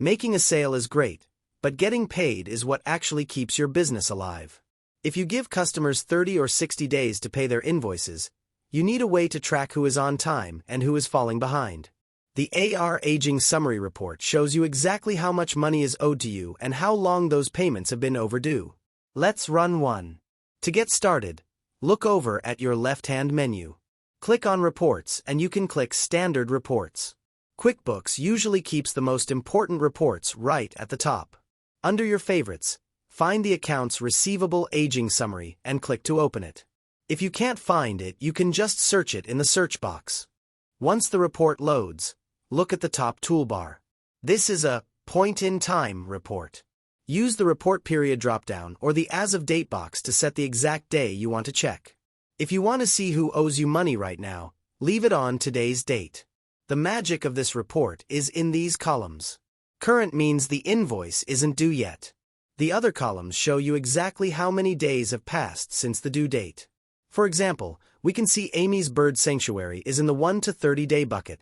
Making a sale is great, but getting paid is what actually keeps your business alive. If you give customers 30 or 60 days to pay their invoices, you need a way to track who is on time and who is falling behind. The AR Aging Summary Report shows you exactly how much money is owed to you and how long those payments have been overdue. Let's run one. To get started, look over at your left-hand menu. Click on Reports and you can click Standard Reports. QuickBooks usually keeps the most important reports right at the top. Under your favorites, find the Accounts Receivable Aging Summary and click to open it. If you can't find it, you can just search it in the search box. Once the report loads, look at the top toolbar. This is a point-in-time report. Use the Report Period dropdown or the As of Date box to set the exact day you want to check. If you want to see who owes you money right now, leave it on today's date. The magic of this report is in these columns. Current means the invoice isn't due yet. The other columns show you exactly how many days have passed since the due date. For example, we can see Amy's Bird Sanctuary is in the 1 to 30 day bucket,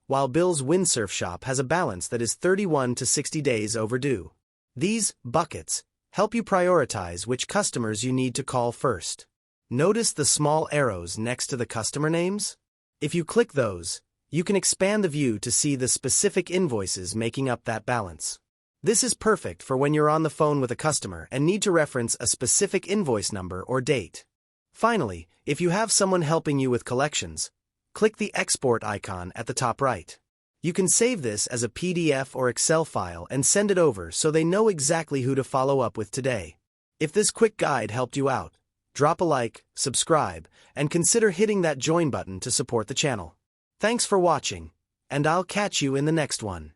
while Bill's Windsurf Shop has a balance that is 31 to 60 days overdue. These buckets help you prioritize which customers you need to call first. Notice the small arrows next to the customer names? If you click those, you can expand the view to see the specific invoices making up that balance. This is perfect for when you're on the phone with a customer and need to reference a specific invoice number or date. Finally, if you have someone helping you with collections, click the export icon at the top right. You can save this as a PDF or Excel file and send it over so they know exactly who to follow up with today. If this quick guide helped you out, drop a like, subscribe, and consider hitting that join button to support the channel. Thanks for watching, and I'll catch you in the next one.